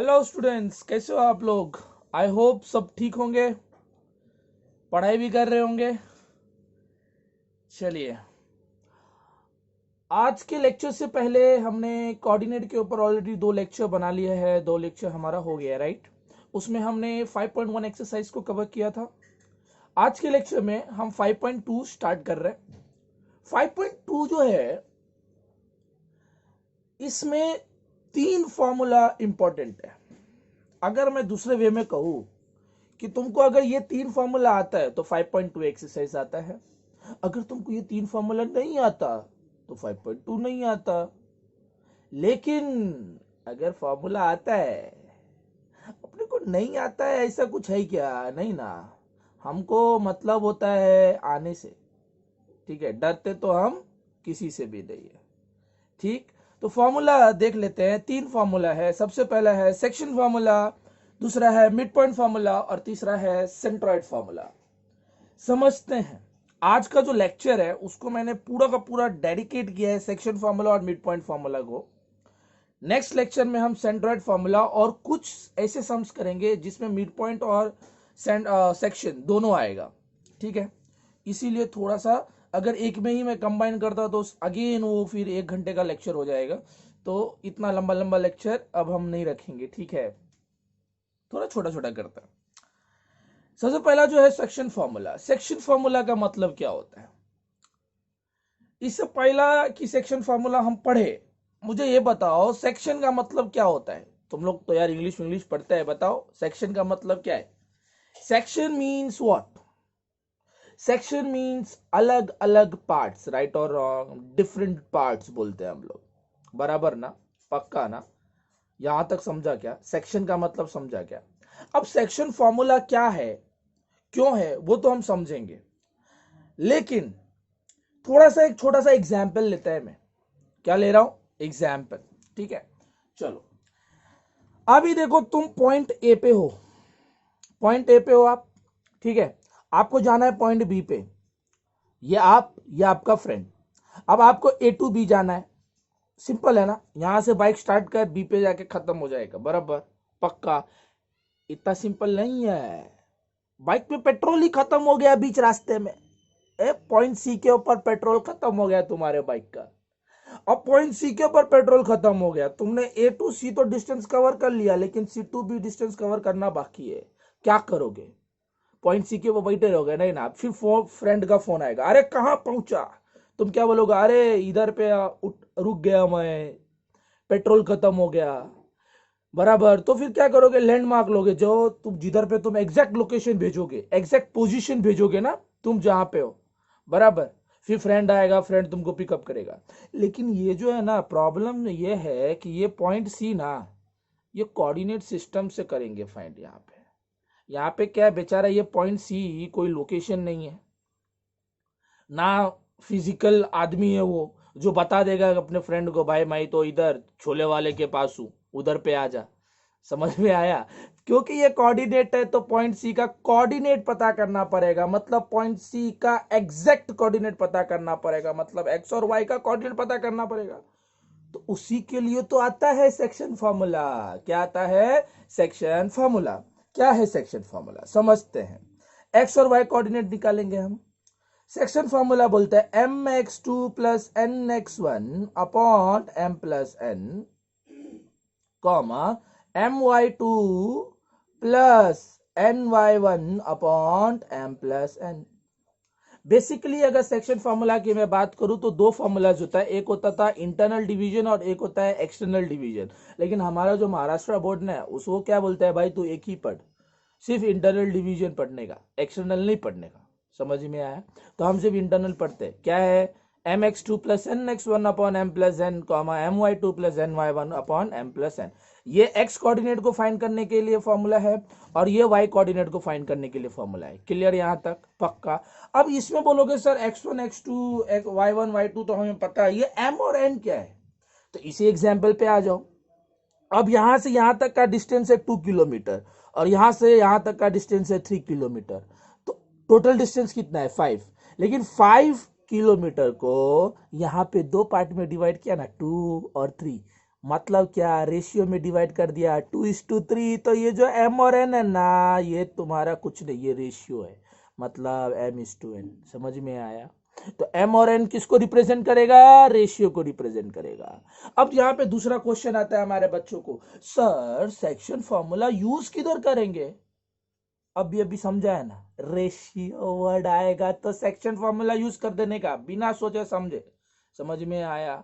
Hello students, कैसे हो आप लोग। आई होप सब ठीक होंगे, पढ़ाई भी कर रहे होंगे। चलिए, आज के लेक्चर से पहले हमने कोऑर्डिनेट के ऊपर ऑलरेडी 2 लेक्चर बना लिए हैं। 2 लेक्चर हमारा हो गया, राइट। उसमें हमने 5.1 एक्सरसाइज को कवर किया था। आज के लेक्चर में हम 5.2 स्टार्ट कर रहे हैं। 5.2 जो है, इसमें 3 फॉर्मूला इंपॉर्टेंट है। अगर मैं दूसरे वे में कहूं कि तुमको अगर ये 3 फॉर्मूला आता है तो 5.2 एक्सरसाइज आता है। अगर तुमको ये 3 फॉर्मूला नहीं आता तो 5.2 नहीं आता। लेकिन अगर फॉर्मूला आता है, अपने को नहीं आता है ऐसा कुछ है क्या? नहीं ना। हमको मतलब होता है आने से, ठीक है। डरते तो हम किसी से भी नहीं है, ठीक। तो फॉर्मूला देख लेते हैं। 3 फॉर्मूला है। सबसे पहला है सेक्शन फॉर्मूला, दूसरा है मिड पॉइंट फॉर्मूला और तीसरा है सेंट्रॉइड फॉर्मूला। समझते हैं। आज का जो लेक्चर है उसको मैंने पूरा का पूरा डेडिकेट किया है सेक्शन फॉर्मूला और मिड पॉइंट फॉर्मूला को। नेक्स्ट लेक्चर में हम सेंट्रॉइड फॉर्मूला और कुछ ऐसे सम्स करेंगे जिसमें मिड पॉइंट और सेक्शन दोनों आएगा, ठीक है। इसीलिए थोड़ा सा, अगर एक में ही मैं कंबाइन करता तो अगेन वो फिर 1 घंटे का लेक्चर हो जाएगा। तो इतना लंबा लंबा लेक्चर अब हम नहीं रखेंगे, ठीक है। थोड़ा छोटा छोटा करता है। सबसे पहला जो है सेक्शन फॉर्मूला। सेक्शन फॉर्मूला का मतलब क्या होता है? इससे पहला कि सेक्शन फॉर्मूला हम पढ़े, मुझे ये बताओ सेक्शन का मतलब क्या होता है। तुम लोग तो यार इंग्लिश पढ़ते हैं, बताओ सेक्शन का मतलब क्या है। Section means what? Section means अलग अलग पार्ट्स, राइट और रॉन्ग, डिफरेंट पार्ट्स बोलते हैं हम लोग, बराबर ना? पक्का ना? यहां तक समझा क्या? सेक्शन का मतलब समझा क्या? अब सेक्शन फॉर्मूला क्या है, क्यों है, वो तो हम समझेंगे। लेकिन थोड़ा सा एक छोटा सा एग्जाम्पल लेते हैं। मैं क्या ले रहा हूं? एग्जाम्पल, ठीक है। चलो, अभी देखो तुम पॉइंट ए पे हो। पॉइंट ए पे हो आप, ठीक है। आपको जाना है पॉइंट बी पे। ये आपका फ्रेंड। अब आपको ए टू बी जाना है। सिंपल है ना? यहां से बाइक स्टार्ट कर, बी पे जाके खत्म हो जाएगा, बराबर? पक्का? इतना सिंपल नहीं है। बाइक में पेट्रोल ही खत्म हो गया बीच रास्ते में। पॉइंट सी के ऊपर पेट्रोल खत्म हो गया तुम्हारे बाइक का। अब पॉइंट सी के ऊपर पेट्रोल खत्म हो गया, तुमने ए टू सी तो डिस्टेंस कवर कर लिया, लेकिन सी टू बी डिस्टेंस कवर करना बाकी है। क्या करोगे? पॉइंट सी के वो बैठे रहोगे? नहीं ना। फिर फ्रेंड का फोन आएगा, अरे कहां पहुंचा? तुम क्या बोलोगे? अरे इधर पे रुक गया मैं, पेट्रोल खत्म हो गया, बराबर। तो फिर क्या करोगे? लैंडमार्क लोगे, जो तुम जिधर पे तुम एग्जैक्ट लोकेशन भेजोगे, एग्जैक्ट पोजीशन भेजोगे ना तुम जहां पे हो, बराबर। फिर फ्रेंड आएगा, फ्रेंड तुमको पिकअप करेगा। लेकिन ये जो है ना, प्रॉब्लम ये है कि ये पॉइंट सी ना, ये कोऑर्डिनेट सिस्टम से करेंगे फाइंड। यहाँ पे क्या है बेचारा, ये पॉइंट सी कोई लोकेशन नहीं है ना, फिजिकल आदमी है वो जो बता देगा अपने फ्रेंड को, भाई मैं तो इधर छोले वाले के पास हूं, उधर पे आ जा। समझ में आया? क्योंकि ये कोऑर्डिनेट है तो पॉइंट सी का कोऑर्डिनेट पता करना पड़ेगा, मतलब पॉइंट सी का एग्जैक्ट कोऑर्डिनेट पता करना पड़ेगा, मतलब एक्स और वाई का कोऑर्डिनेट पता करना पड़ेगा। तो उसी के लिए तो आता है सेक्शन फॉर्मूला। क्या आता है? Section formula. क्या है सेक्शन फॉर्मूला, समझते हैं। एक्स और वाई कोऑर्डिनेट निकालेंगे हम। सेक्शन फॉर्मूला बोलते हैं m x two plus n x one upon m plus n, comma m y two plus n y one upon m plus n. Basically अगर section formula की मैं बात करूं तो 2 फॉर्मूलाज होता है, एक होता था इंटरनल डिवीजन और एक होता है एक्सटर्नल डिवीजन। लेकिन हमारा जो महाराष्ट्र बोर्ड ना, उसको क्या बोलता है, भाई तू एक ही पढ़, सिर्फ इंटरनल डिवीजन पढ़ने का, एक्सटर्नल नहीं पढ़ने का। समझ में आया? तो हम सिर्फ इंटरनल पढ़ते हैं। क्या है? M x two plus n x one upon m plus n, comma m y two plus n y one upon m plus n. ये एक्स कोऑर्डिनेट को फाइंड करने के लिए फॉर्मूला है और ये वाई कोऑर्डिनेट को फाइंड करने के लिए फॉर्मूला है। क्लियर यहां तक? पक्का? अब इसमें बोलोगे sir x one x two y one y two तो हमें पता है, ये एम और एन क्या है? तो इसी एग्जाम्पल पे आ जाओ। अब यहां से यहां तक का डिस्टेंस है 2 किलोमीटर और यहां से यहां तक का डिस्टेंस है 3 किलोमीटर। तो टोटल डिस्टेंस कितना है? 5। लेकिन 5 किलोमीटर को यहां पे 2 पार्ट में डिवाइड किया ना, 2 और 3, मतलब क्या, रेशियो में डिवाइड कर दिया 2:3। तो ये जो m और n है ना, ये तुम्हारा कुछ नहीं, ये रेशियो है, मतलब m:n। समझ में आया? तो m और n किसको रिप्रेजेंट करेगा? रेशियो को रिप्रेजेंट करेगा। अब यहाँ पे दूसरा क्वेश्चन आता है हमारे बच्चों को, सर सेक्शन फॉर्मूला यूज किधर करेंगे? अभी अभी समझा है ना, रेशियो वर्ड आएगा तो सेक्शन फॉर्मूला यूज कर देने का, बिना सोचे समझे। समझ में आया?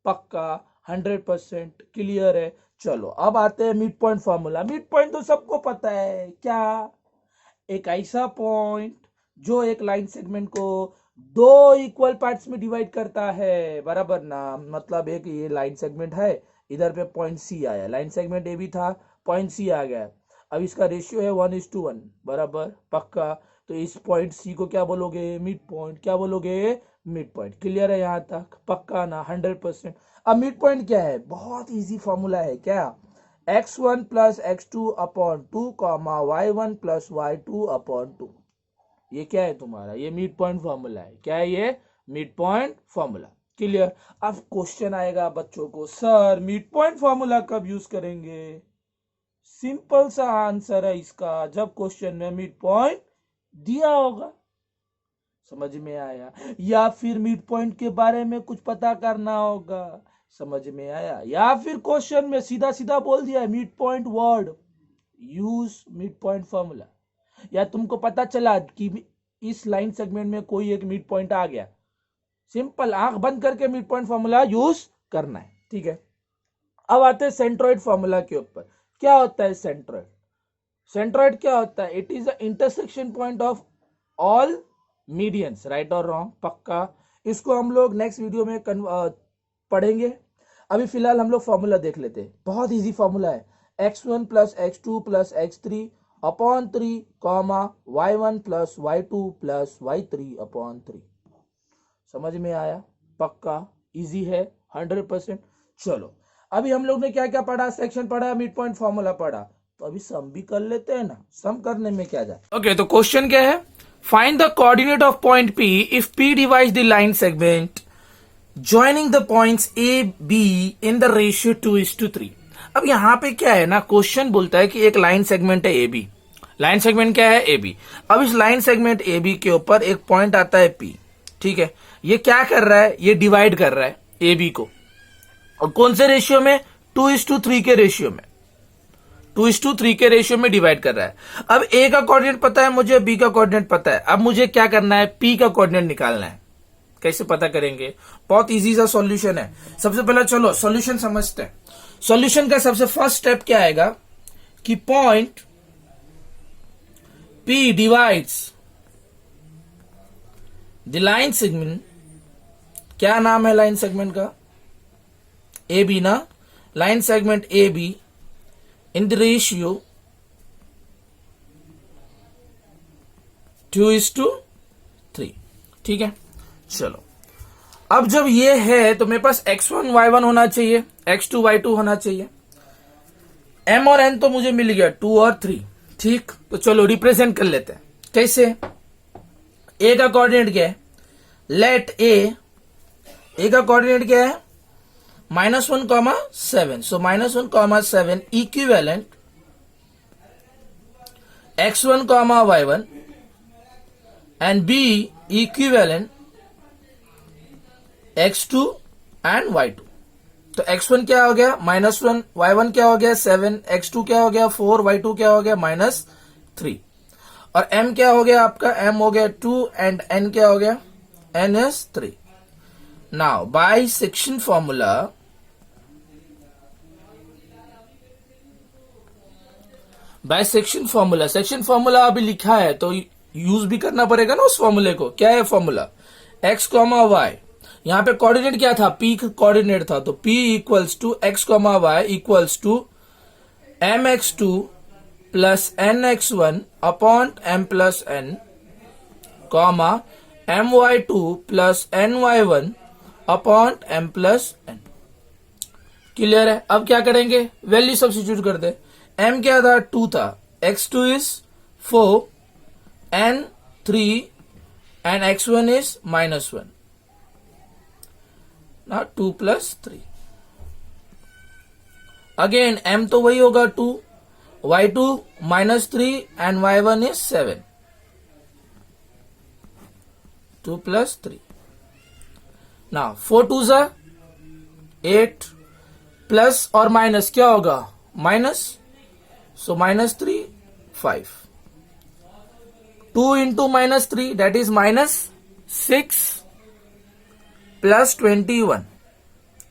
पक्का 100% क्लियर है। चलो अब आते हैं mid point formula. Mid point तो सबको पता है क्या, एक ऐसा पॉइंट जो एक लाइन सेगमेंट को दो इक्वल पार्ट्स में डिवाइड करता है, बराबर ना। मतलब एक ये लाइन सेगमेंट है, इधर पे पॉइंट सी आया, लाइन सेगमेंट ए भी था, पॉइंट सी आ गया। अब इसका रेशियो है 1:1, बराबर पक्का। तो इस पॉइंट सी को क्या बोलोगे? Mid point. क्या बोलोगे? Mid point. क्लियर है यहाँ तक? पक्का ना? 100%। अब मिड पॉइंट क्या है? बहुत इजी फॉर्मूला है। क्या? x1 plus x2 upon 2 comma y1 plus y2 upon 2। ये क्या है तुम्हारा? ये मिड पॉइंट फॉर्मूला है। क्या है ये? Mid point formula. क्लियर? अब क्वेश्चन आएगा बच्चों को, सर मिड पॉइंट फॉर्मूला कब यूज करेंगे? सिंपल सा आंसर है इसका, जब क्वेश्चन में मिड पॉइंट दिया होगा। समझ में आया? या फिर मिड पॉइंट के बारे में कुछ पता करना होगा। समझ में आया? या फिर क्वेश्चन में सीधा सीधा बोल दिया है mid point word, use mid point formula. या तुमको पता चला कि इस लाइन सेगमेंट में कोई एक मिड पॉइंट आ गया, सिंपल आंख बंद करके मिड पॉइंट फॉर्मूला यूज करना है। ठीक है, अब आते हैं सेंट्रोइड फॉर्मूला के ऊपर। क्या होता है सेंट्रोइड? सेंट्रोइड क्या होता है? It is the intersection point of all medians, right और रॉन्ग। पक्का, इसको हम लोग नेक्स्ट वीडियो में पढ़ेंगे। अभी फिलहाल हम लोग फॉर्मूला देख लेते हैं। बहुत इजी फॉर्मूला है, x1 plus x2 plus x3 upon 3 comma y1 plus y2 plus y3 upon 3। समझ में आया? पक्का इजी है, 100%। चलो अभी हम लोग ने क्या क्या पढ़ा? सेक्शन पढ़ा, मिड पॉइंट फॉर्मूला पढ़ा, तो अभी सम भी कर लेते हैं ना। सम करने में क्या जाए। ओके, तो क्वेश्चन क्या है? Find the coordinate of point P if P divides the line segment joining the points A B in the ratio 2:3। अब यहां पे क्या है ना, क्वेश्चन बोलता है कि एक लाइन सेगमेंट है AB। लाइन सेगमेंट क्या है? AB। अब इस लाइन सेगमेंट AB के ऊपर एक पॉइंट आता है P। ठीक है, ये क्या कर रहा है? ये डिवाइड कर रहा है AB को, और कौन से रेशियो में? 2:3 के रेशियो में। 2:3 के रेशियो में डिवाइड कर रहा है। अब A का कोऑर्डिनेट पता है मुझे, B का कोऑर्डिनेट पता है। अब मुझे क्या करना है? P का कोऑर्डिनेट निकालना है। कैसे पता करेंगे? बहुत इजी सा सॉल्यूशन है। सबसे पहले चलो सॉल्यूशन समझते हैं। सॉल्यूशन का सबसे फर्स्ट स्टेप क्या आएगा कि point P divides the line segment. क्या नाम है लाइन सेगमेंट का? AB ना। Line segment AB in the ratio 2:3। ठीक है, चलो अब जब ये है तो मेरे पास x1 y1 होना चाहिए, x2 y2 होना चाहिए। m और n तो मुझे मिल गया 2 और 3। ठीक, तो चलो रिप्रेजेंट कर लेते हैं। कैसे? a का कोऑर्डिनेट क्या है? लेट a का कोऑर्डिनेट क्या है? -1,7। सो -1,7 equivalent x1, y1 and b equivalent x2 and y2। तो x1 क्या हो गया? -1, y1 क्या हो गया? 7, x2 क्या हो गया? 4, y2 क्या हो गया? -3। और m क्या हो गया आपका? m हो गया 2 एंड n क्या हो गया? n is 3। Now by section formula, section formula अभी लिखा है तो यूज भी करना पड़ेगा ना उस फॉर्मूले को। क्या है फॉर्मूला? x, y। यहां पे कोऑर्डिनेट क्या था? P कोऑर्डिनेट था, तो P equals to x, y equals to mx2 plus nx1 upon m plus n comma my2 plus ny1 upon m plus n। Clear है? अब क्या करेंगे? वैल्यू सब्स्टिट्यूट कर दे। m क्या था? 2 था, x2 is 4 n 3 and x1 is -1। ना 2 plus 3। Again m तो वही होगा 2, y2 -3 and y1 is 7, 2 + 3. Now 4 2 ज़ा 8 प्लस और माइनस क्या होगा, minus, so -3 5. 2 into -3 that is -6 plus 21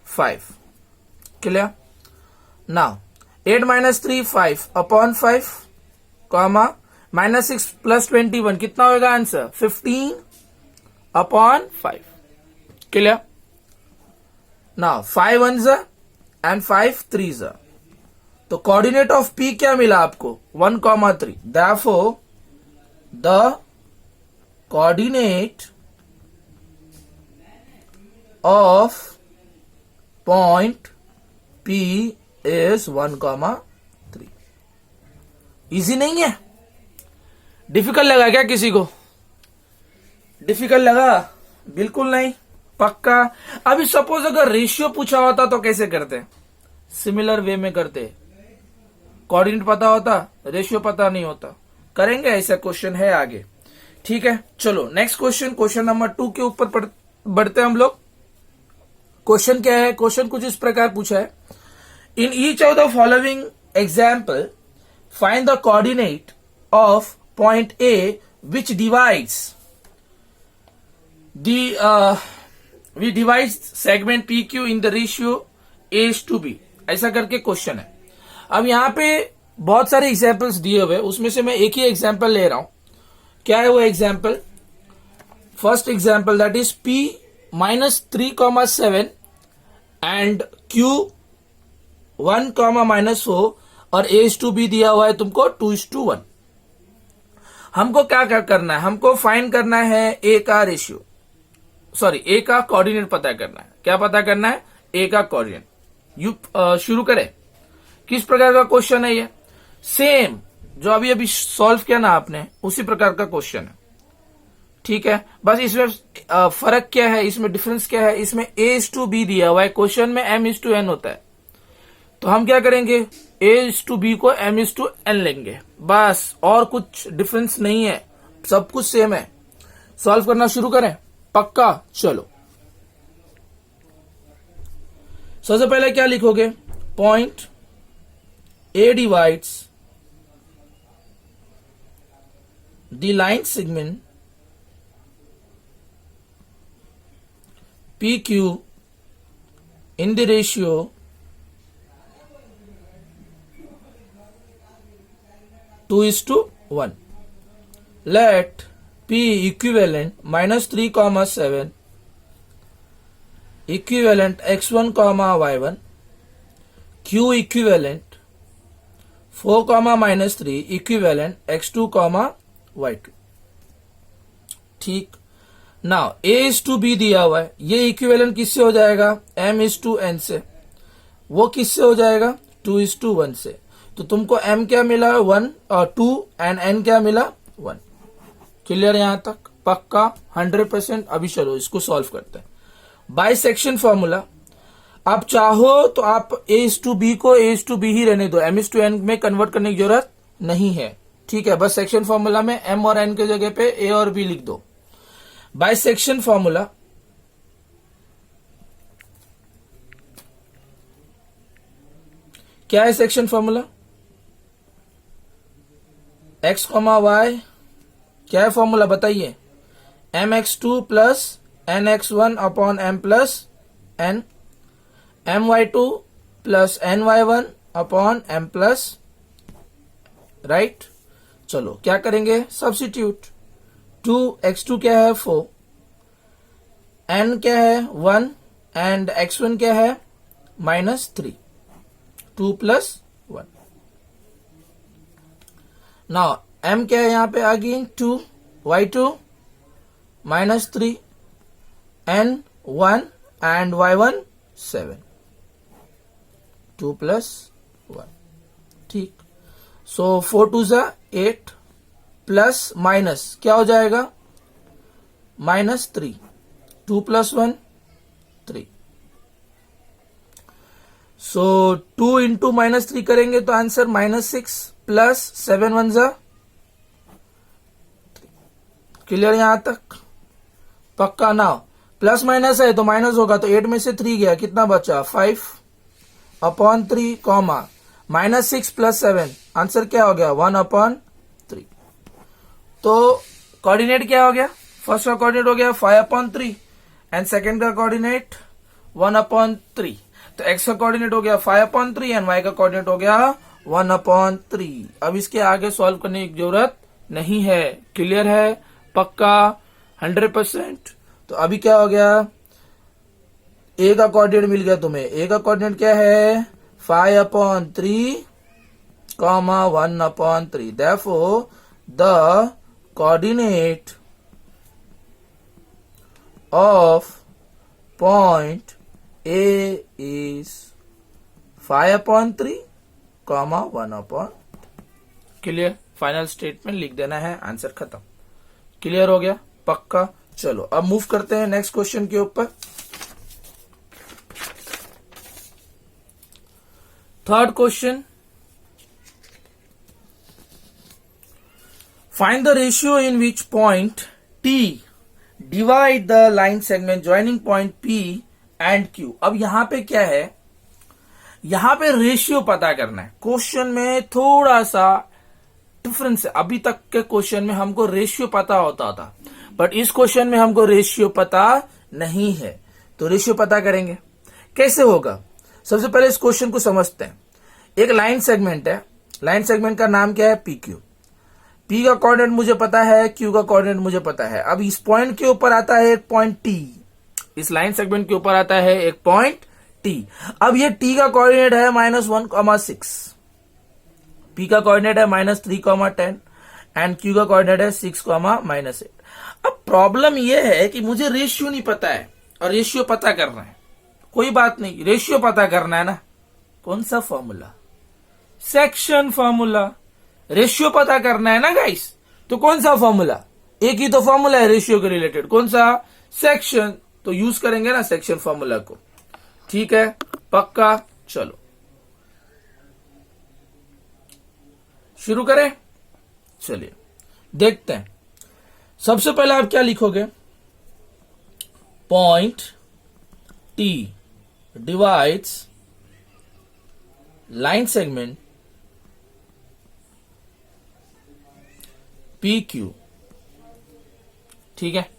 5. Clear? Now 8 - 3 5 upon 5 comma -6 plus 21 कितना होगा answer, 15 upon 5. Clear? Now 5 1s and 5 3s. तो कोऑर्डिनेट ऑफ P क्या मिला आपको, 1, 3. Therefore the coordinate of point P is 1, 3. Easy नहीं है, डिफिकल्ट लगा क्या किसी को, डिफिकल्ट लगा, बिल्कुल नहीं, पक्का. अभी सपोज अगर रेशियो पूछा होता तो कैसे करते, सिमिलर वे में करते, कोऑर्डिनेट पता होता, रेशियो पता नहीं होता, करेंगे ऐसा क्वेश्चन है आगे. ठीक है, चलो नेक्स्ट क्वेश्चन, क्वेश्चन नंबर 2 के ऊपर बढ़ते हैं हम लोग. क्वेश्चन क्या है, क्वेश्चन कुछ इस प्रकार पूछा है, in each of the following example find the coordinate of point A which divides we divide segment P Q in the ratio A:B. ऐसा करके क्वेश्चन है. अब यहां पे बहुत सारे एग्जाम्पल्स दिए हुए, उसमें से मैं एक ही एग्जाम्पल ले रहा हूं. क्या है वो example, first example that is P -3, 7 and Q 1, -4 और A:B दिया हुआ है तुमको 2:1. हमको क्या करना है, हमको फाइंड करना है A का रेशियो, सॉरी A का कोऑर्डिनेट पता करना है. क्या पता करना है, A का कोऑर्डिनेट. शुरू करें. किस प्रकार का क्वेश्चन है ये, सेम जो अभी अभी सॉल्व किया ना आपने, उसी प्रकार का क्वेश्चन है. ठीक है, बस इसमें फर्क क्या है, इसमें डिफरेंस क्या है, इसमें A:B दिया हुआ है, क्वेश्चन में M:n होता है. तो हम क्या करेंगे, A:B को M:n लेंगे, बस, और कुछ डिफरेंस नहीं है, सब कुछ सेम है. सॉल्व करना शुरू करें, पक्का. चलो सबसे पहले क्या लिखोगे, point A divides the line segment PQ in the ratio 2:1. Let P equivalent -3, 7 equivalent x1, y1, Q equivalent 4, -3 equivalent x2, y2. ठीक. नाउ A:B दिया हुआ है, ये इक्विवेलेंट किससे हो जाएगा, M:n से, वो किससे हो जाएगा, 2:1 से. तो तुमको M क्या मिला, 1 और 2 एंड N क्या मिला, 1. क्लियर यहां तक, पक्का 100%. अभी चलो इसको सॉल्व करते हैं. बाइसेक्शन फॉर्मूला, आप चाहो तो आप A:B को A:B ही रहने दो, M:n में कन्वर्ट करने की जरूरत नहीं है. ठीक है, बस सेक्शन फॉर्मूला में M और N के जगह पे A और B लिख दो. बाइसेक्शन फॉर्मूला, क्या है सेक्शन फॉर्मूला, x, y, क्या है फॉर्मूला बताइए, mx2 plus nx1 upon m plus n, my2 plus ny1 upon m plus, right. चलो क्या करेंगे, सब्स्टिट्यूट. 2x2 क्या है 4, n क्या है 1 एंड x1 क्या है -3, 2 + 1. नाउ m क्या है यहाँ पे आ गई 2, y2 -3, n 1 एंड y1 7, 2 + 1. ठीक. सो 4 2 ज़ा 8 प्लस माइनस क्या हो जाएगा, -3, 2 + 1 3. सो 2 इंटू -3 करेंगे तो आंसर -6 प्लस 7 1 जा। क्लियर यहां तक? पक्का ना? प्लस माइनस है तो माइनस होगा, तो 8 में से 3 गया, कितना बचा? 5/3 कॉमा -6 प्लस 7, आंसर क्या हो गया? 1/3। तो कोऑर्डिनेट क्या हो गया? फर्स्ट का कोऑर्डिनेट हो गया 5/3 एंड सेकेंड का कोऑर्डिनेट 1/3। तो x का कोऑर्डिनेट हो गया 5/3 एंड y का कोऑर्डिनेट हो गया 1/3। अब इसके आगे सॉल्व करने की जरूरत नहीं है। क्लियर है? पक्का? 100%। तो अभी क्या हो गया? a का कोऑर्डिनेट मिल गया तुम्हें। a का कोऑर्डिनेट क्या है? 5/3 comma 1/3। Therefore the coordinate of point A is 5/3 comma 1/3। Clear? Final statement लिख देना है, आंसर खत्म। क्लियर हो गया? पक्का? चलो अब मूव करते हैं नेक्स्ट क्वेश्चन के ऊपर। Third question, find the ratio in which point T divide the line segment joining point P and Q। अब यहां पे क्या है? यहां पे रेशियो पता करना है। क्वेश्चन में थोड़ा सा डिफरेंस है। अभी तक के क्वेश्चन में हमको रेशियो पता होता था, बट इस क्वेश्चन में हमको रेशियो पता नहीं है। तो रेशियो पता करेंगे, कैसे होगा? सबसे पहले इस क्वेश्चन को समझते हैं। एक लाइन सेगमेंट है, लाइन सेगमेंट का नाम क्या है? PQ। P का कोऑर्डिनेट मुझे पता है, Q का कोऑर्डिनेट मुझे पता है। अब इस पॉइंट के ऊपर आता है एक पॉइंट T, इस लाइन सेगमेंट के ऊपर आता है एक पॉइंट T। अब ये T का कोऑर्डिनेट है -1,6, P का कोऑर्डिनेट है -3,10 एंड Q का कोऑर्डिनेट है 6,-8। अब प्रॉब्लम यह है कि मुझे रेशियो नहीं पता है और रेशियो पता करना है। कोई बात नहीं, रेशियो पता करना है ना। कौन सा फॉर्मूला? Section formula. रेशियो पता करना है ना गाइस, तो कौन सा फॉर्मूला? एक ही तो फॉर्मूला है रेशियो के रिलेटेड, कौन सा? सेक्शन। तो यूज करेंगे ना सेक्शन फॉर्मूला को। ठीक है? पक्का? चलो शुरू करें। चलिए देखते हैं। सबसे पहले आप क्या लिखोगे? Point T divides line segment PQ। ठीक है?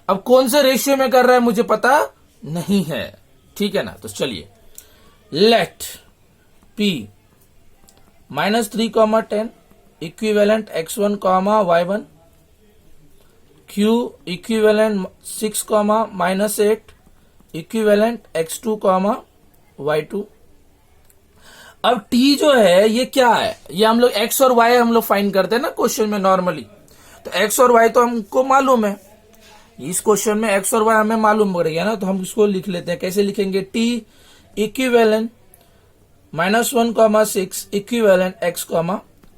अब कौन से रेशियो में कर रहा है मुझे पता नहीं है। ठीक है ना? तो चलिए, let P -3,10 equivalent x1, y1, Q equivalent 6, -8 equivalent x2, y2। अब T जो है ये क्या है? ये हम लोग x और y हम लोग फाइंड करते हैं ना क्वेश्चन में नॉर्मली। तो x और y तो हमको मालूम है, इस क्वेश्चन में x और y हमें मालूम पड़ गया ना, तो हम इसको लिख लेते हैं। कैसे लिखेंगे? T equivalent -1,6 equivalent x,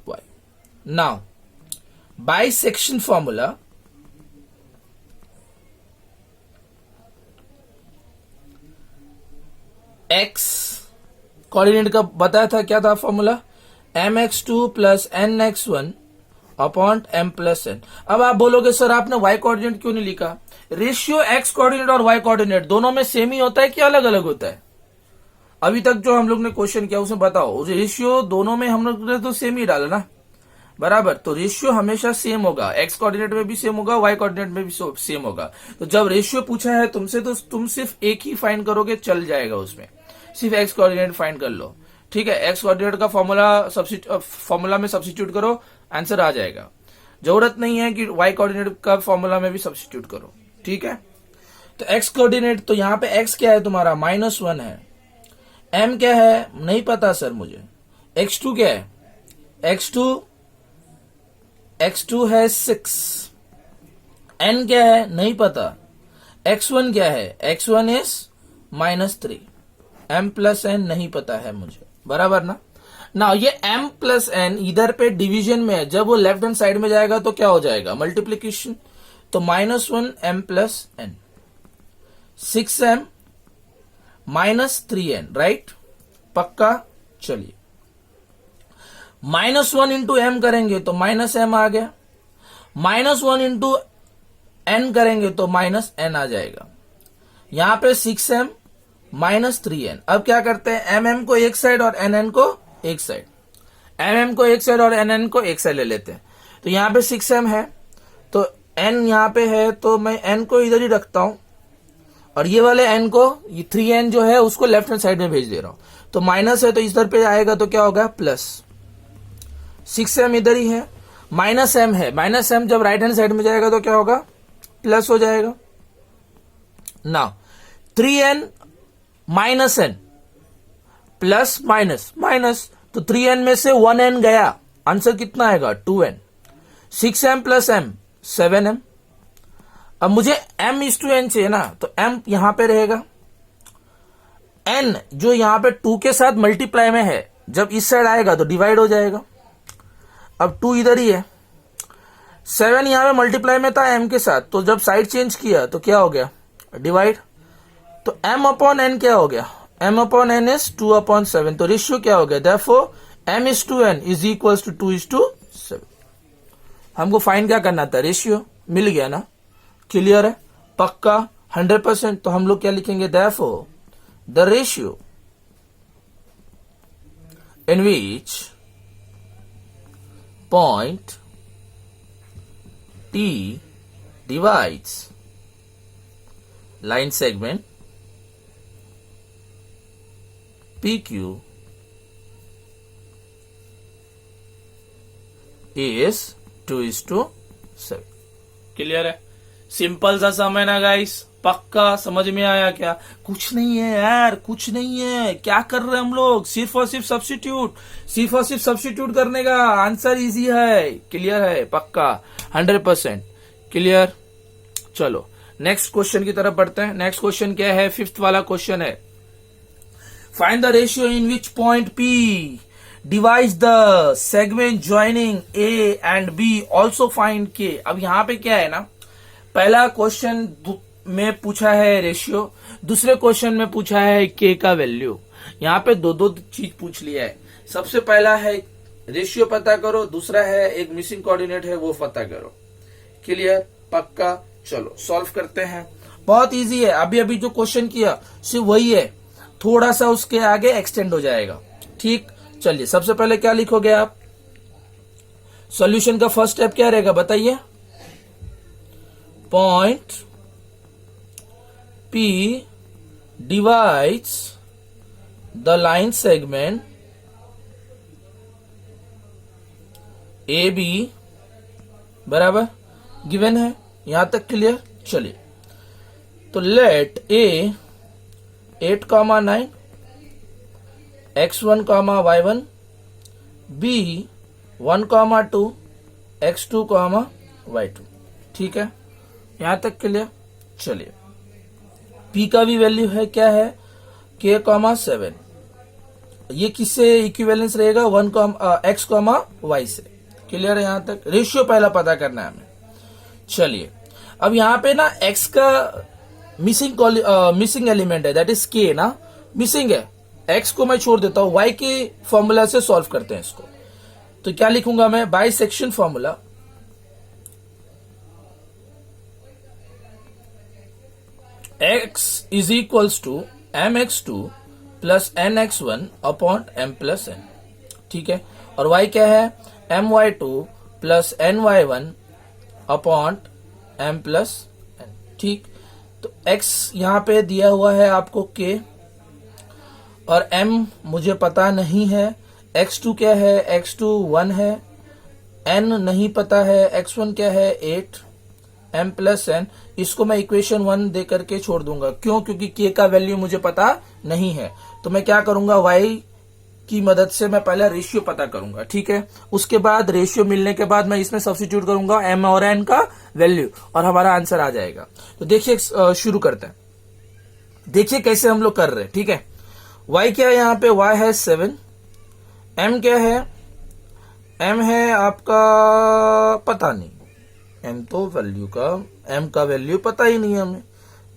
y। Now by section formula x coordinate का बताया था, क्या था formula? mx2 plus nx1 upon m plus n। अब आप बोलोगे सर आपने y कोऑर्डिनेट क्यों नहीं लिखा? रेशियो x कोऑर्डिनेट और y कोऑर्डिनेट दोनों में सेम ही होता है कि अलग अलग होता है? अभी तक जो हम लोग ने क्वेश्चन किया उसमें बताओ, रेशियो दोनों में हम लोग ने तो सेम ही डाला ना, बराबर। तो रेशियो हमेशा सेम होगा, x कोऑर्डिनेट में भी सेम होगा, y कोऑर्डिनेट में भी सेम होगा। तो जब रेशियो पूछा है तुमसे तो तुम सिर्फ एक ही फाइंड करोगे, चल जाएगा उसमें, सिर्फ x कोऑर्डिनेट फाइंड कर लो। ठीक है? x कोऑर्डिनेट का फॉर्मूला में सब्स्टिट्यूट करो, आंसर आ जाएगा। जरूरत नहीं है कि y कोऑर्डिनेट का फॉर्मूला में भी सब्स्टिट्यूट करो। ठीक है? तो x कोऑर्डिनेट, तो यहां पे x क्या है तुम्हारा? -1 है। m क्या है? नहीं पता सर मुझे। x2 क्या है? x2 है 6। n क्या है? नहीं पता। x1 क्या है? x1 is -3। m plus n नहीं पता है मुझे, बराबर ना? ना ये m प्लस n इधर पे डिवीजन में है, जब वो लेफ्ट हैंड साइड में जाएगा तो क्या हो जाएगा? मल्टीप्लीकेशन। तो -1 m plus n, 6m -3n, right? पक्का? चलिए -1 इंटू एम करेंगे तो -m आ गया, -1 इंटू n करेंगे तो -n आ जाएगा। यहां पे 6m -3n। अब क्या करते हैं, mm को एक साइड और nn को एक साइड, mm को एक साइड और nn को एक साइड ले लेते हैं। तो यहां पे 6m है तो n यहां पे है तो मैं n को इधर ही रखता हूं और ये वाले n को, ये 3n जो है उसको लेफ्ट हैंड साइड में भेज दे रहा हूं। तो माइनस है तो इधर पे आएगा तो क्या होगा, प्लस। 6m इधर ही है, -m है, -m जब राइट हैंड साइड में जाएगा तो क्या होगा, प्लस हो जाएगा। Now 3n -n plus minus minus, तो 3n में से 1n गया, आंसर कितना आएगा, 2n। 6m plus m 7m। अब मुझे m इज टू n चाहिए ना, तो m यहां पे रहेगा, n जो यहां पे 2 के साथ मल्टीप्लाई में है, जब इस साइड आएगा तो डिवाइड हो जाएगा। अब 2 इधर ही है, 7 यहां पे मल्टीप्लाई में था m के साथ, तो जब साइड चेंज किया तो क्या हो गया, डिवाइड। तो m अपॉन n क्या हो गया, m अपॉन n इज 2/7। तो रेशियो क्या हो गया, therefore m is to n is equal to 2:7। हमको फाइंड क्या करना था, रेशियो। मिल गया ना, क्लियर है, पक्का 100%। तो हम लोग क्या लिखेंगे, therefore the ratio in which point t divides line segment PQ is 2:7। Clear है, सिंपल सा सम है ना गाइस, पक्का समझ में आया क्या। कुछ नहीं है यार, कुछ नहीं है, क्या कर रहे हैं हम लोग, सिर्फ और सिर्फ सब्स्टिट्यूट करने का, आंसर इजी है, क्लियर है, पक्का 100% क्लियर। चलो नेक्स्ट क्वेश्चन की तरफ बढ़ते हैं। नेक्स्ट क्वेश्चन क्या है, 5th वाला क्वेश्चन है, find the ratio in which point P divides the segment joining A and B, also find K। अब यहां पे क्या है ना, पहला क्वेश्चन में पूछा है रेशियो, दूसरे क्वेश्चन में पूछा है K का वैल्यू। यहां पे दो चीज पूछ लिया है। सबसे पहला है रेशियो पता करो, दूसरा है एक मिसिंग कोऑर्डिनेट है वो पता करो। क्लियर, पक्का। चलो सॉल्व करते हैं, बहुत इजी है। अभी अभी जो क्वेश्चन किया सिर्फ वही है, थोड़ा सा उसके आगे एक्सटेंड हो जाएगा। ठीक, चलिए सबसे पहले क्या लिखोगे आप, सॉल्यूशन का फर्स्ट स्टेप क्या रहेगा बताइए। Point P divides the line segment AB बराबर गिवन है, यहां तक क्लियर। चलिए तो late A 8,9 x1, y1, B 1,2 x2, y2। ठीक है, यहां तक क्लियर। चलिए P का भी वैल्यू है, क्या है, K, 7। ये किससे इक्विवेलेंस रहेगा, 1x, y से। क्लियर है यहां तक। रेशियो पहला पता करना है हमें। चलिए अब यहां पे ना x का मिसिंग एलिमेंट है, दैट इज K ना, मिसिंग है। x को मैं छोड़ देता हूं, y के फॉर्मूला से सॉल्व करते हैं इसको। तो क्या लिखूंगा मैं, by section formula, x is equals to mx2 plus nx1 upon m plus n। ठीक है, और y क्या है, my2 plus ny1 upon m plus n। ठीक, तो x यहां पे दिया हुआ है आपको k, और m मुझे पता नहीं है, x2 क्या है, x2 1 है, n नहीं पता है, x1 क्या है 8, m प्लस n। इसको मैं इक्वेशन 1 दे करके छोड़ दूंगा, क्यों, क्योंकि k का वैल्यू मुझे पता नहीं है। तो मैं क्या करूंगा, y की मदद से मैं पहले रेशियो पता करूंगा। ठीक है, उसके बाद रेशियो मिलने के बाद मैं इसमें सब्स्टिट्यूट करूंगा m और n का वैल्यू, और हमारा आंसर आ जाएगा। तो देखिए शुरू करते हैं, देखिए कैसे हम लोग कर रहे हैं। ठीक है, y क्या है, यहाँ पे y है 7, m क्या है, m है आपका पता नहीं, m तो वैल्यू का, m का वैल्यू पता ही नहीं है हमें,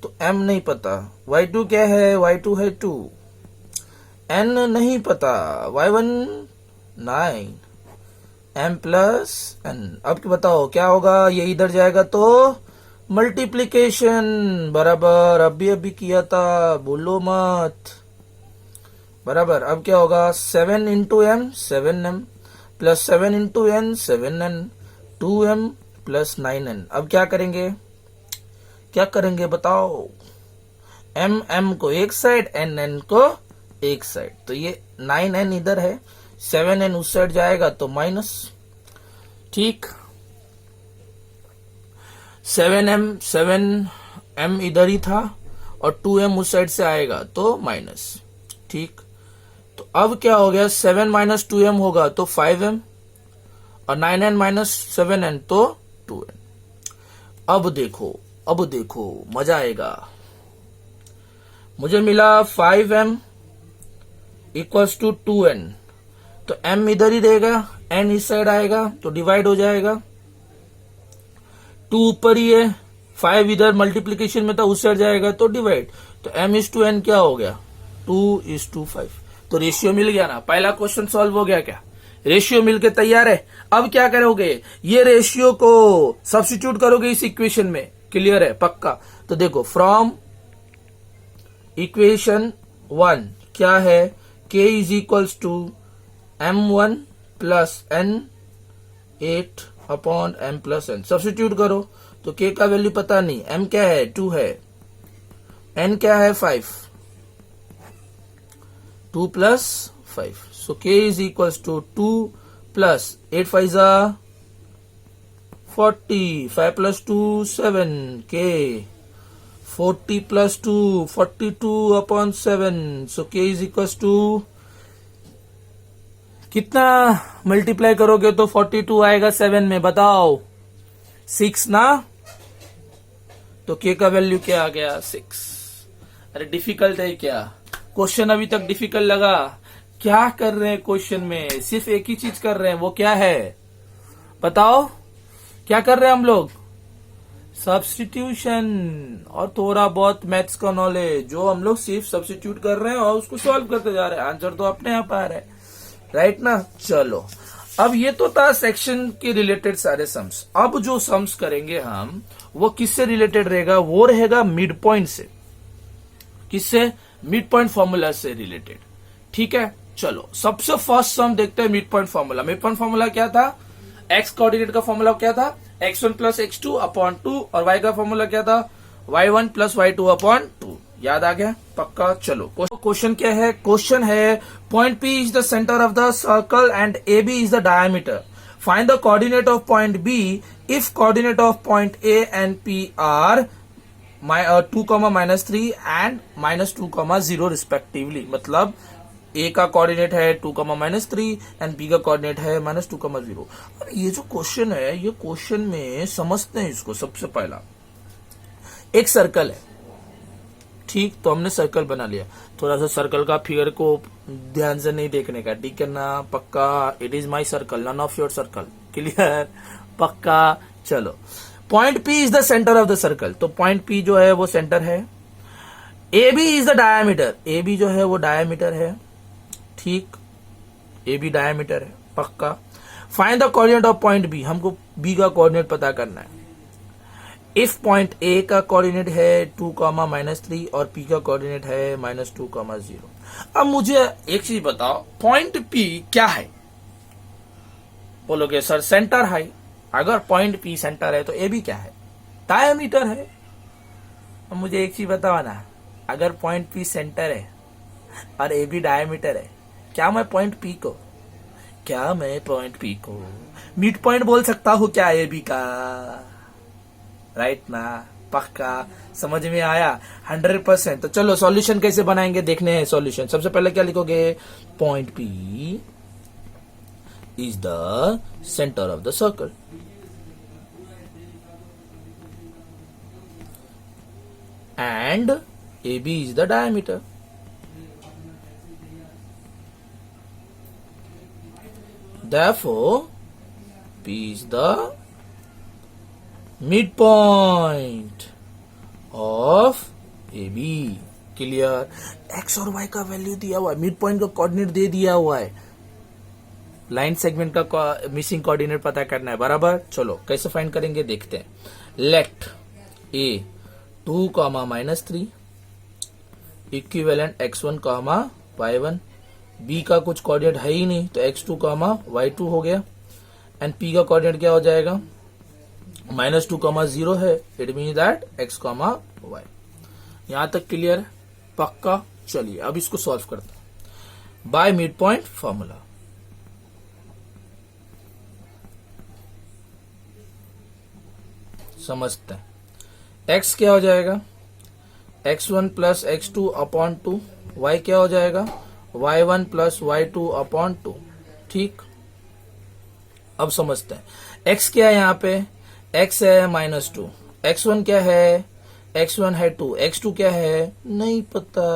तो m नहीं पता। y2 क्या है, y2 है 2, n नहीं पता, y1 9 m प्लस n। अब बताओ क्या होगा, ये इधर जाएगा तो मल्टीप्लीकेशन, बराबर अभी किया था, बोलो मत, बराबर। अब क्या होगा, 7 into m 7m plus 7 into n 7n 2m plus 9n। अब क्या करेंगे बताओ, m को एक साइड n को एक साइड, तो ये 9n इधर है, 7n उस साइड जाएगा तो माइनस, ठीक। 7m इधर ही था और 2m उस साइड से आएगा तो माइनस, ठीक। तो अब क्या हो गया, 7 माइनस 2m होगा तो 5m और 9n माइनस 7n तो 2n। अब देखो मजा आएगा। मुझे मिला 5m इक्वल्स टू 2n, तो m इधर ही रहेगा, n इस साइड आएगा तो डिवाइड हो जाएगा, 2 ऊपर ही है, 5 इधर मल्टीप्लीकेशन में था उस साइड जाएगा तो डिवाइड, तो m इज टू n क्या हो गया, 2:5। तो रेशियो मिल गया ना, पहला क्वेश्चन सॉल्व हो गया क्या, रेशियो मिलके तैयार है। अब क्या करोगे, ये रेशियो को सब्स्टिट्यूट करोगे इस इक्वेशन में, क्लियर है, पक्का। तो देखो फ्रॉम इक्वेशन 1 क्या है, k is equals to m1 plus n 8 upon m plus n। Substitute करो तो k का वैल्यू पता नहीं, m क्या है 2 है, n क्या है 5, 2 plus 5, so k is equals to 2 plus 8 5 40, 5 plus 2 7, k 40 plus 2 42 upon 7, so k is equals to, कितना मल्टीप्लाई करोगे तो 42 आएगा 7 में, बताओ 6 ना, तो k का वैल्यू क्या आ गया 6। अरे डिफिकल्ट है क्या, क्वेश्चन अभी तक डिफिकल्ट लगा, क्या कर रहे हैं क्वेश्चन में, सिर्फ एक ही चीज कर रहे हैं, वो क्या है बताओ, क्या कर रहे हैं हम लोग, सब्स्टिट्यूशन और थोड़ा बहुत मैथ्स का नॉलेज, जो हम लोग सिर्फ सब्स्टिट्यूट कर रहे हैं और उसको सॉल्व करते जा रहे हैं, आंसर तो अपने आप आ रहा है, राइट ना। चलो अब ये तो था सेक्शन के रिलेटेड सारे सम्स। अब जो सम्स करेंगे हम वो किससे रिलेटेड रहेगा, वो रहेगा मिड पॉइंट से, किससे, मिड पॉइंट फॉर्मूला से रिलेटेड, ठीक है। चलो सबसे फर्स्ट सम देखते हैं mid point formula. Mid point formula क्या था, एक्स कोऑर्डिनेट का फॉर्मूला क्या था, x1 प्लस x2 अपॉन 2, और y का फॉर्मूला क्या था, y1 प्लस y2 अपॉन 2, याद आ गया, पक्का। चलो क्वेश्चन क्या है, क्वेश्चन है point P is the centre of the circle and AB is the diameter, find the coordinate of point B if coordinate of point A and P are 2,-3 and -2,0 respectively. मतलब A का coordinate है 2,-3 and B का coordinate है -2,0। और ये जो question है, ये क्वेश्चन में समझते हैं इसको। सबसे पहला एक सर्कल है, ठीक, तो हमने सर्कल बना लिया, थोड़ा सा सर्कल का फिगर को ध्यान से नहीं देखने का, ठीक है ना, पक्का। It is my circle, none of your circle, clear, पक्का। चलो point P is the centre of the circle, तो पॉइंट P जो है वो सेंटर है, AB is the diameter, AB जो है वो डायमीटर है, ठीक, AB डायमीटर है, पक्का। Find the coordinate of point B, हमको B का कोऑर्डिनेट पता करना है। इफ पॉइंट A का कोऑर्डिनेट है 2,-3 और P का कोऑर्डिनेट है -2,0। अब मुझे एक चीज बताओ, पॉइंट P क्या है, बोलोगे सर सेंटर है। अगर पॉइंट P सेंटर है तो AB क्या है, डायमीटर है। अब मुझे एक चीज बताओ ना, अगर पॉइंट P सेंटर है और AB डायमीटर है, क्या मैं पॉइंट P को मिड पॉइंट बोल सकता हूं क्या AB का, राइट ना, पक्का, समझ में आया 100%। तो चलो सॉल्यूशन कैसे बनाएंगे देखने हैं सॉल्यूशन। सबसे पहले क्या लिखोगे, point P is the centre of the circle, and AB is the diameter. Therefore, P is the midpoint of AB. Clear. X और वाई का वैल्यू दिया हुआ है, मिड पॉइंट का कोऑर्डिनेट दे दिया हुआ है, लाइन सेगमेंट का मिसिंग कोऑर्डिनेट पता करना है, बराबर। चलो कैसे फाइंड करेंगे देखते हैं। लेट ए 2 -3 इक्विवेलेंट x1 y1, बी का कुछ कोऑर्डिनेट है ही नहीं तो x2 y2 हो गया, एंड पी का कोऑर्डिनेट क्या हो जाएगा, -2 0 है, it mean that x y। यहां तक क्लियर है, पक्का। चलिए अब इसको सॉल्व करते हैं बाय मिड पॉइंट फॉर्मूला। समझते हैं। x क्या हो जाएगा, x1 plus x2 upon 2, y क्या हो जाएगा, y1 प्लस y2 अपॉन 2। ठीक, अब समझते हैं। x क्या है यहाँ पे, x है -2, x1 क्या है, x1 है 2, x2 क्या है नहीं पता,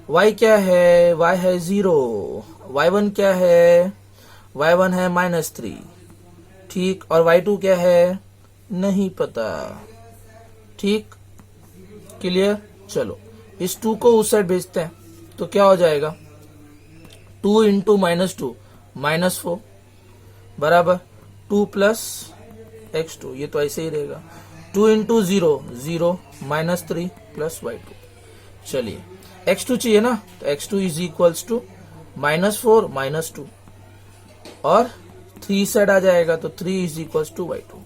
y क्या है, y है 0, y1 क्या है, y1 है -3, ठीक, और y2 क्या है नहीं पता। ठीक, क्लियर। चलो इस 2 को उस साइड भेजते हैं तो क्या हो जाएगा, 2 इंटू -2 -4 बराबर 2 प्लस x2, ये तो ऐसे ही रहेगा, 2 इंटू 0 0 -3 प्लस y2। चलिए x2 चाहिए ना, तो x2 इज इक्वल्स टू -4 -2 और 3 साइड आ जाएगा तो 3 इज इक्वल्स टू y2।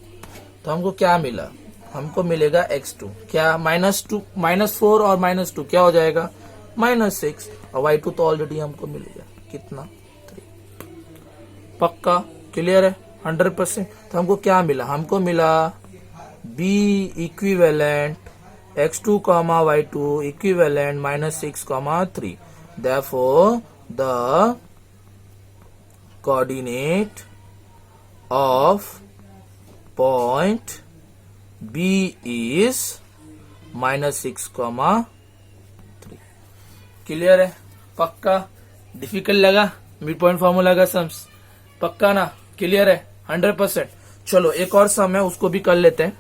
तो हमको क्या मिला, हमको मिलेगा x2 क्या, -4 और -2 क्या हो जाएगा -6, और y2 तो ऑलरेडी हमको मिल गया कितना 3। पक्का क्लियर है 100%। तो हमको क्या मिला, हमको मिला b equivalent x2 y2 equivalent -6 3। Therefore the coordinate of point B is -6 3। Clear है, पक्का। डिफिकल्ट लगा मिड पॉइंट फॉर्मूला का सम्स, पक्का ना, क्लियर है 100%। चलो एक और सम है उसको भी कर लेते हैं,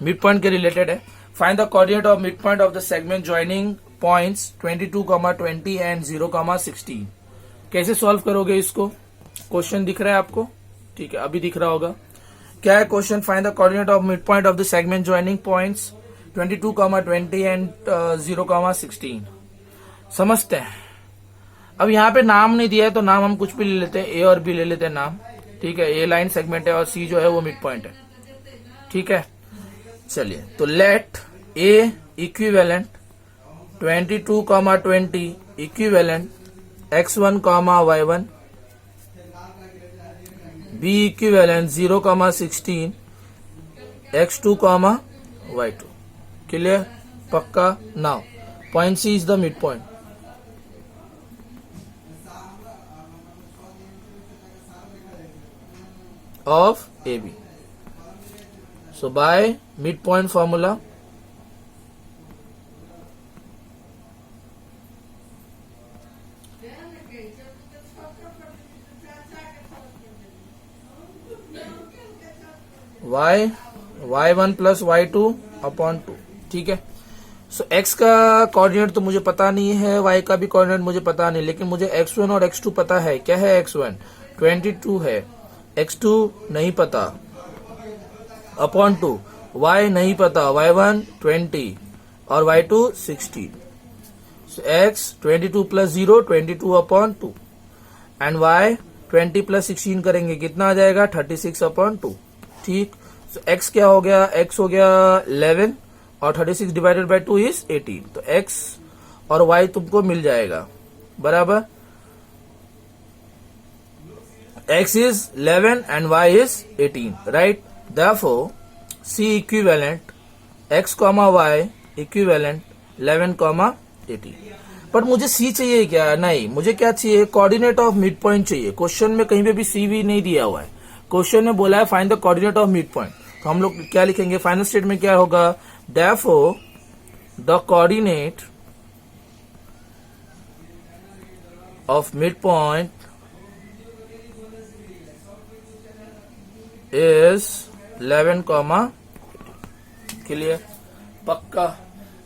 मिड पॉइंट के रिलेटेड है। Find the coordinate of mid point of the segment joining points 22, 20 and 0, 16। कैसे सॉल्व करोगे इसको, क्वेश्चन दिख रहा है आपको, ठीक है अभी दिख रहा होगा। क्या है question, find the coordinate of mid point of the segment joining points 22, 20 and 0, 16। समझते हैं। अब यहाँ पे नाम नहीं दिया है तो नाम हम कुछ भी ले लेते हैं, ए और बी ले लेते हैं नाम, ठीक है। ए लाइन सेगमेंट है और सी जो है वो मिड पॉइंट है, ठीक है। चलिए तो let A equivalent 22, 20 equivalent x1, y1, B equivalent 0, 16 x2, y2। Clear, पक्का। Now point C is the midpoint of AB. So by midpoint formula, y1 plus y2 upon 2, ठीक है। सो x का कोऑर्डिनेट तो मुझे पता नहीं है, y का भी कोऑर्डिनेट मुझे पता नहीं, लेकिन मुझे x1 और x2 पता है। क्या है x1 22 है, x2 नहीं पता, अपॉन 2, y नहीं पता, y1 20 और y2 16। So x 22 plus 0 22 upon 2 and y 20 plus 16 करेंगे कितना आ जाएगा 36 अपॉन 2, ठीक। So x क्या हो गया, x हो गया 11 और 36 डिवाइडेड बाय 2 इज 18। तो x और y तुमको मिल जाएगा, बराबर। x is 11 and y is 18, right? Therefore C equivalent x, y equivalent 11, 18। पर मुझे C चाहिए क्या, नहीं, मुझे क्या चाहिए, कोऑर्डिनेट ऑफ मिड पॉइंट चाहिए। क्वेश्चन में कहीं पे भी C भी नहीं दिया हुआ है, क्वेश्चन में बोला है find the coordinate of mid point. तो हम लोग क्या लिखेंगे, फाइनल स्टेटमेंट क्या होगा, therefore the coordinate of midpoint is 11, clear, पक्का।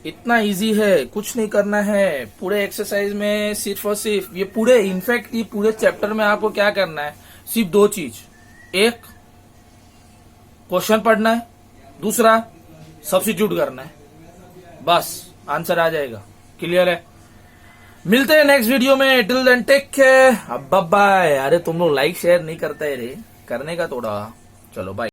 इतना इजी है, कुछ नहीं करना है। पूरे एक्सरसाइज में सिर्फ और सिर्फ ये पूरे, इनफैक्ट ये पूरे चैप्टर में आपको क्या करना है, सिर्फ दो चीज। एक, क्वेश्चन पढ़ना है, दूसरा सब्स्टिट्यूट करना है, बस आंसर आ जाएगा। क्लियर है? मिलते हैं नेक्स्ट वीडियो में। Till then take care, bye bye. अरे तुम लोग लाइक शेयर नहीं करते रे, करने का थोड़ा। चलो बाय।